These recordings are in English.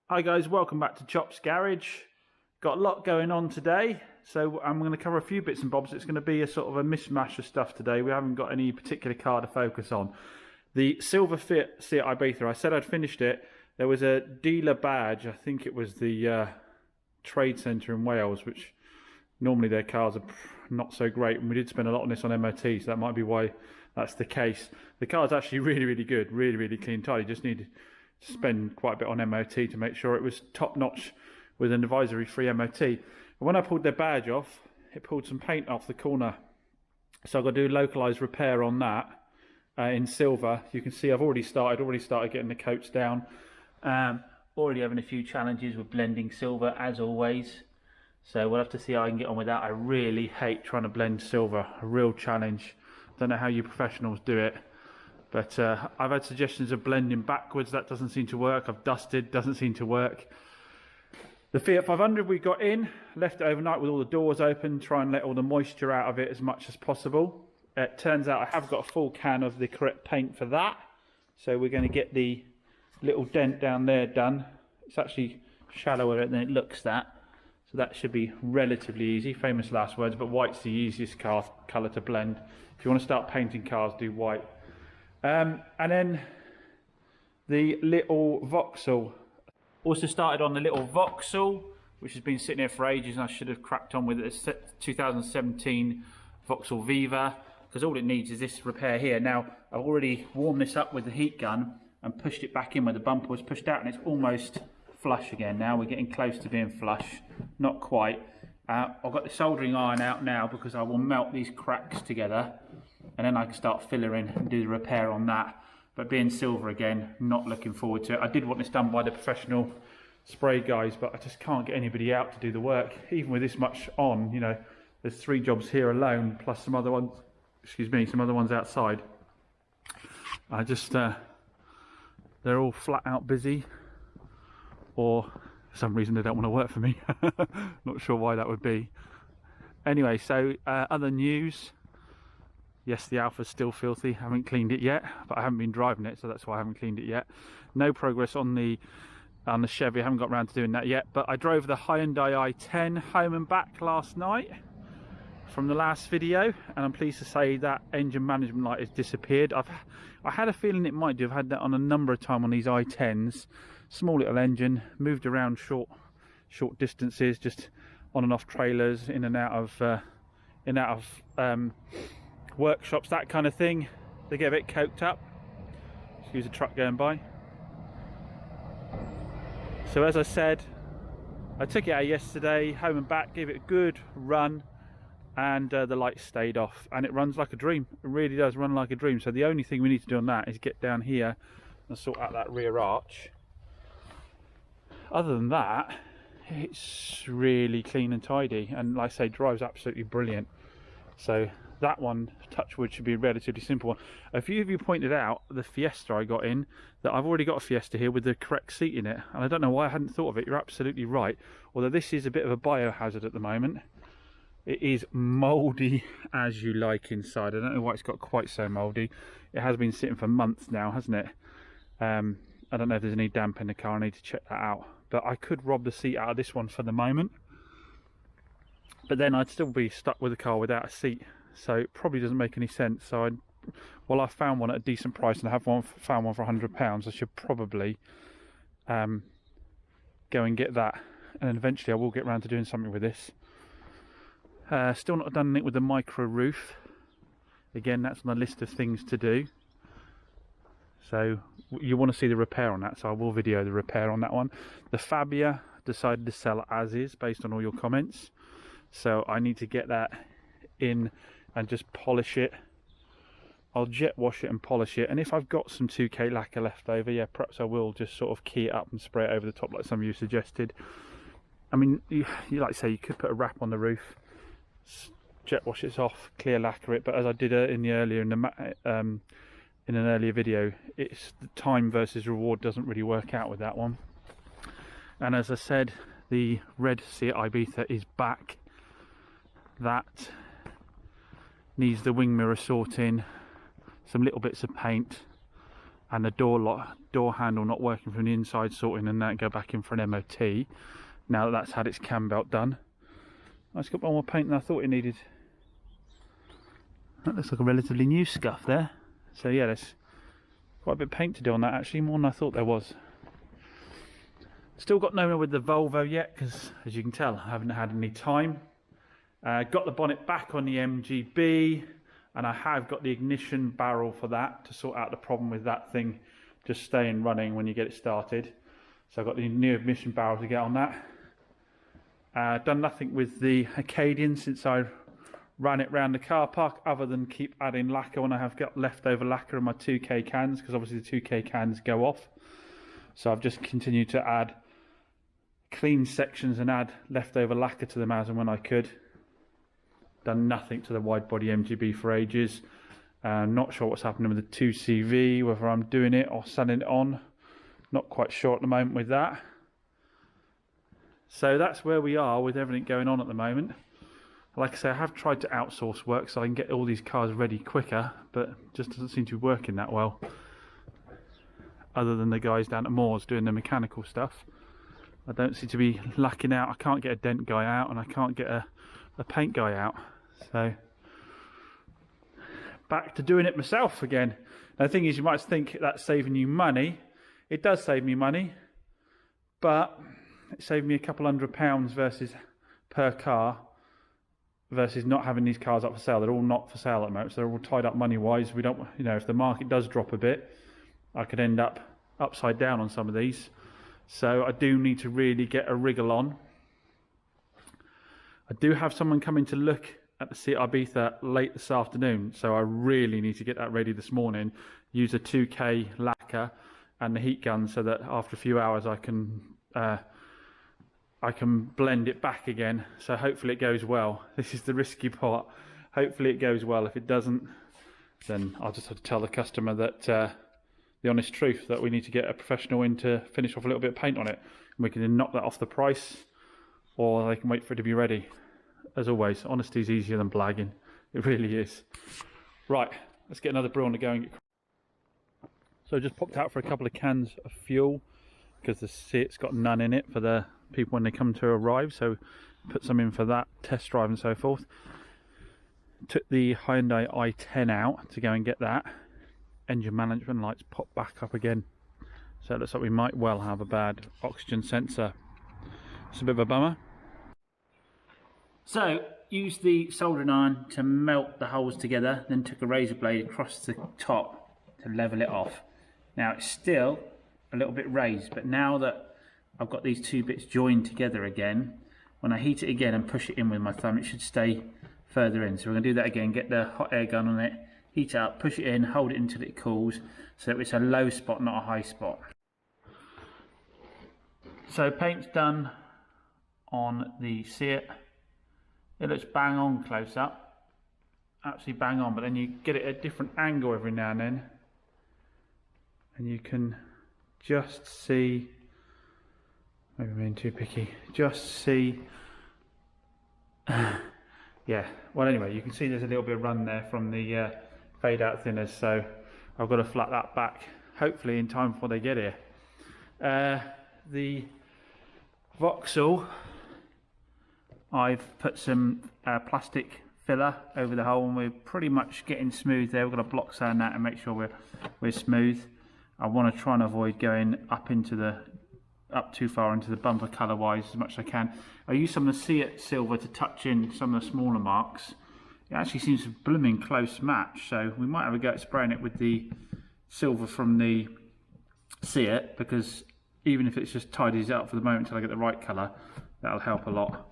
Hi guys, welcome back to Chop's Garage. Got a lot going on today, so I'm going to cover a few bits and bobs. It's going to be a sort of a mishmash of stuff today. We haven't got any particular car to focus on. The silver Fiat Ibiza, I said I'd finished it. There was a dealer badge, I think it was the trade centre in Wales, which normally their cars are not so great, and we did spend a lot on this on MOT, so that might be why that's the case. The car's actually really good, really clean and tidy. Just needed to spend quite a bit on MOT to make sure it was top notch with an advisory free MOT. And when I pulled their badge off, it pulled some paint off the corner, so I've got to do localised repair on that in silver. You can see I've already started getting the coats down. Already having a few challenges with blending silver as always, so we'll have to see how I can get on with that. I really hate trying to blend silver, a real challenge. Don't know how you professionals do it, but I've had suggestions of blending backwards. That doesn't seem to work. I've dusted, doesn't seem to work. The Fiat 500 we got in, left it overnight with all the doors open, try and let all the moisture out of it as much as possible. It turns out I have got a full can of the correct paint for that, so we're going to get the little dent down there done. It's actually shallower than it looks, that. So that should be relatively easy. Famous last words, but white's the easiest colour to blend. If you want to start painting cars, do white. And then the little Vauxhall. Also started on the little Vauxhall, which has been sitting here for ages, and I should have cracked on with it. It's 2017 Vauxhall Viva, because all it needs is this repair here. Now, I've already warmed this up with the heat gun and pushed it back in where the bumper was pushed out, and it's almost flush again now. We're getting close to being flush, not quite. I've got the soldering iron out now because I will melt these cracks together, and then I can start fillering and do the repair on that. But being silver again, not looking forward to it. I did want this done by the professional spray guys, but I just can't get anybody out to do the work. Even with this much on, you know, there's 3 jobs here alone, plus some other ones, some other ones outside. I just, they're all flat out busy, or for some reason they don't want to work for me. Not sure why that would be. Anyway, so other news. Yes, the Alpha's still filthy. Haven't cleaned it yet, but I haven't been driving it, so that's why I haven't cleaned it yet. No progress on the Chevy. I haven't got around to doing that yet. But I drove the Hyundai i10 home and back last night from the last video, and I'm pleased to say that engine management light has disappeared. I had a feeling it might do. I've had that on a number of times on these i10s. Small little engine, moved around short distances, just on and off trailers, in and out of workshops, that kind of thing. They get a bit coked up. Excuse a truck going by. So as I said, I took it out yesterday, home and back, gave it a good run, and the light stayed off, and it runs like a dream. It really does run like a dream. So the only thing we need to do on that is get down here and sort out that rear arch. Other than that, it's really clean and tidy, and like I say, drives absolutely brilliant. So that one, touch wood, should be a relatively simple one. A few of you pointed out the Fiesta I got in, that I've already got a Fiesta here with the correct seat in it, and I don't know why I hadn't thought of it. You're absolutely right. Although this is a bit of a biohazard at the moment. It is mouldy as you like inside. I don't know why it's got quite so mouldy. It has been sitting for months now, hasn't it? I don't know if there's any damp in the car. I need to check that out. But I could rob the seat out of this one for the moment. But then I'd still be stuck with a car without a seat. So it probably doesn't make any sense. So I found one at a decent price, and I have found one for £100. I should probably go and get that. And then eventually I will get around to doing something with this. Still not done it with the micro roof. Again, that's on the list of things to do. So you want to see the repair on that, so I will video the repair on that one. The Fabia, decided to sell as is based on all your comments. So I need to get that in and just polish it. I'll jet wash it and polish it, and if I've got some 2K lacquer left over, yeah, perhaps I will just sort of key it up and spray it over the top like some of you suggested. I mean, you like to say you could put a wrap on the roof, jet wash it off, clear lacquer it, but as I did in an earlier video, it's the time versus reward doesn't really work out with that one. And as I said, the red Fiat Ibiza is back. That needs the wing mirror sorting, some little bits of paint, and the door handle not working from the inside, sorting, and that go back in for an MOT. Now that that's had its cam belt done. It's got one more paint than I thought it needed. That looks like a relatively new scuff there. So yeah, there's quite a bit of paint to do on that actually, more than I thought there was. Still got nowhere with the Volvo yet, because as you can tell, I haven't had any time. Got the bonnet back on the MGB, and I have got the ignition barrel for that to sort out the problem with that thing just staying running when you get it started. So I've got the new ignition barrel to get on that. Done nothing with the Acadian since I ran it round the car park, other than keep adding lacquer when I have got leftover lacquer in my 2K cans, because obviously the 2K cans go off. So I've just continued to add clean sections and add leftover lacquer to them as and when I could. Done nothing to the wide body MGB for ages. Not sure what's happening with the 2CV, whether I'm doing it or selling it on. Not quite sure at the moment with that. So that's where we are with everything going on at the moment. Like I say, I have tried to outsource work so I can get all these cars ready quicker, but it just doesn't seem to be working that well. Other than the guys down at Moore's doing the mechanical stuff, I don't seem to be lacking out. I can't get a dent guy out, and I can't get a paint guy out. So back to doing it myself again. Now, the thing is, you might think that's saving you money. It does save me money, but it saved me a couple £100 versus per car, versus not having these cars up for sale. They're all not for sale at the moment, so they're all tied up money wise. We don't, you know, if the market does drop a bit, I could end up upside down on some of these. So I do need to really get a wriggle on. I do have someone coming to look at the Seat Ibiza late this afternoon, so I really need to get that ready this morning. Use a 2K lacquer and the heat gun so that after a few hours I can blend it back again. So hopefully it goes well. This is the risky part. Hopefully it goes well. If it doesn't, then I'll just have to tell the customer that the honest truth, that we need to get a professional in to finish off a little bit of paint on it, and we can then knock that off the price, or they can wait for it to be ready. As always, honesty is easier than blagging. It really is. Right, let's get another brew on to go and get. So I just popped out for a couple of cans of fuel, because the Seat's got none in it for the people when they come to arrive, so put some in for that test drive and so forth. Took the Hyundai i10 out to go and get that. Engine management lights pop back up again, so it looks like we might well have a bad oxygen sensor. It's a bit of a bummer. So used the soldering iron to melt the holes together, then took a razor blade across the top to level it off. Now it's still a little bit raised, but now that I've got these two bits joined together again, when I heat it again and push it in with my thumb, it should stay further in. So we're going to do that again, get the hot air gun on it, heat it up, push it in, hold it until it cools, so it's a low spot, not a high spot. So paint's done on the Seat. It looks bang on close up, absolutely bang on, but then you get it at a different angle every now and then, and you can just see, maybe I'm being too picky, just see, yeah, well anyway, you can see there's a little bit of run there from the fade out thinners, so I've got to flat that back, hopefully in time before they get here. The Vauxhall, I've put some plastic filler over the hole, and we're pretty much getting smooth there. We're going to block sand that and make sure we're smooth. I want to try and avoid going up too far into the bumper colour wise as much as I can. I use some of the Seat silver to touch in some of the smaller marks. It actually seems a blooming close match, so we might have a go at spraying it with the silver from the Seat, because even if it's just tidies it up for the moment until I get the right colour, that'll help a lot.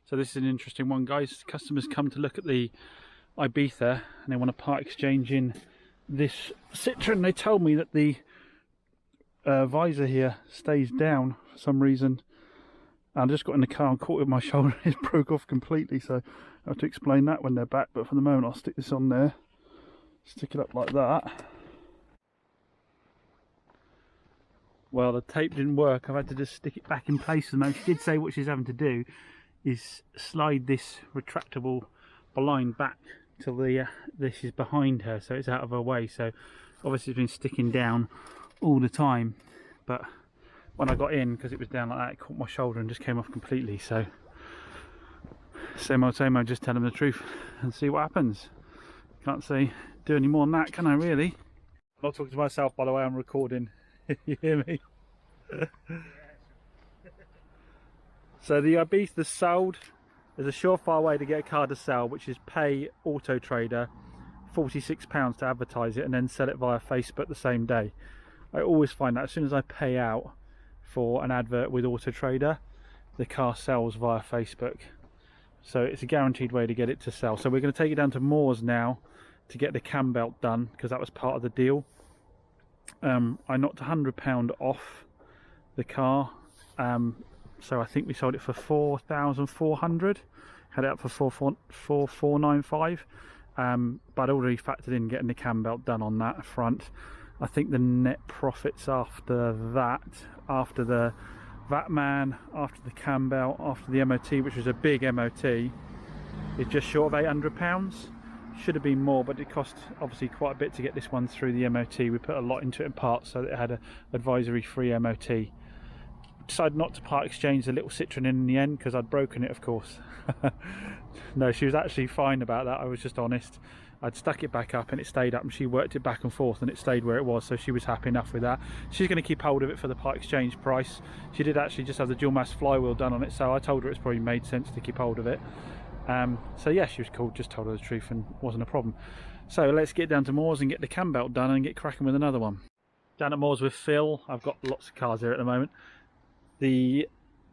So this is an interesting one, guys. Customers come to look at the Ibiza and they want to part exchange in this Citroen. They told me that the visor here stays down for some reason. I just got in the car and caught it with my shoulder. It broke off completely, so I have to explain that when they're back. But for the moment, I'll stick this on there, stick it up like that. Well, the tape didn't work. I've had to just stick it back in place. And she did say what she's having to do is slide this retractable blind back till the this is behind her, so it's out of her way. So obviously it's been sticking down all the time, but when I got in, because it was down like that, it caught my shoulder and just came off completely. So same old, just tell them the truth and see what happens. Can't say do any more than that, can I really? I'm not talking to myself, by the way, I'm recording. You hear me? So the Ibiza sold. There's a surefire way to get a car to sell, which is pay Auto Trader £46 to advertise it and then sell it via Facebook the same day. I always find that as soon as I pay out for an advert with Auto Trader, the car sells via Facebook. So it's a guaranteed way to get it to sell. So we're going to take it down to Moore's now to get the cam belt done, because that was part of the deal. I knocked £100 off the car. So I think we sold it for 4,400. Had it up for 4,495. But I'd already factored in getting the cam belt done on that front. I think the net profits after that, after the VAT man, after the cam belt, after the MOT, which was a big MOT, is just short of £800. Should have been more, but it cost obviously quite a bit to get this one through the MOT. We put a lot into it in parts, so that it had an advisory free MOT. Decided not to part exchange the little Citroen in the end because I'd broken it, of course. No, she was actually fine about that. I was just honest. I'd stuck it back up and it stayed up, and she worked it back and forth and it stayed where it was, so she was happy enough with that. She's going to keep hold of it for the part exchange price. She did actually just have the dual mass flywheel done on it, so I told her it's probably made sense to keep hold of it. So yeah, she was cool, just told her the truth and wasn't a problem. So let's get down to Moore's and get the cam belt done and get cracking with another one. Down at Moore's with Phil. I've got lots of cars here at the moment. The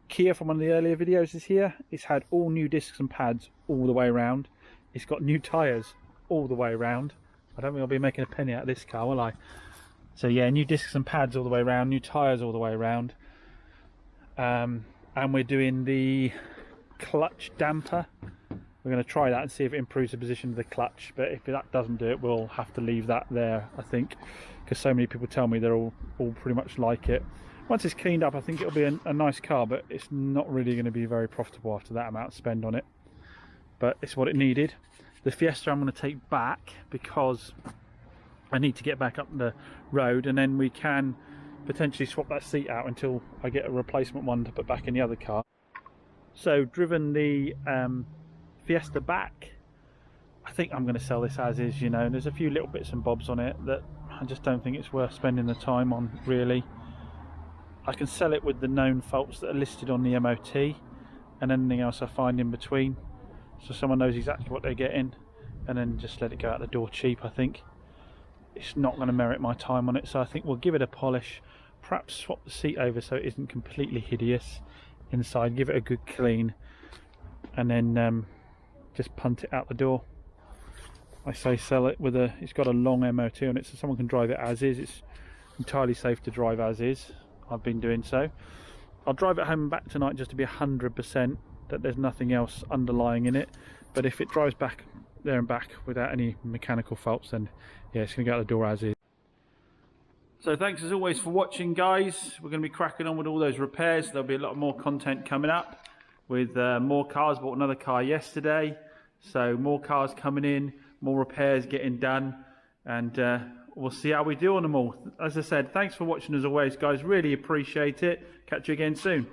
Kia from one of the earlier videos is here. It's had all new discs and pads all the way around. It's got new tyres all the way around. I don't think I'll be making a penny out of this car, will I? So yeah, new discs and pads all the way around, new tyres all the way around. And we're doing the clutch damper. We're going to try that and see if it improves the position of the clutch, but if that doesn't do it, we'll have to leave that there, I think, because so many people tell me they're all pretty much like it. Once it's cleaned up, I think it'll be a nice car, but it's not really going to be very profitable after that amount of spend on it. But it's what it needed. The Fiesta I'm going to take back because I need to get back up the road, and then we can potentially swap that seat out until I get a replacement one to put back in the other car. So driven the Fiesta back. I think I'm going to sell this as is, you know. There's a few little bits and bobs on it that I just don't think it's worth spending the time on, really. I can sell it with the known faults that are listed on the MOT and anything else I find in between, so someone knows exactly what they're getting, and then just let it go out the door cheap. I think it's not going to merit my time on it, so I think we'll give it a polish, perhaps swap the seat over so it isn't completely hideous inside, give it a good clean, and then just punt it out the door. I say sell it with it's got a long MOT on it, so someone can drive it as is. It's entirely safe to drive as is. I've been doing so. I'll drive it home and back tonight just to be 100% that there's nothing else underlying in it, but if it drives back there and back without any mechanical faults, then yeah, it's going to go out the door as is. So thanks as always for watching, guys. We're going to be cracking on with all those repairs. There'll be a lot more content coming up with more cars. Bought another car yesterday, so more cars coming in, more repairs getting done, and we'll see how we do on them all. As I said, thanks for watching as always, guys. Really appreciate it. Catch you again soon.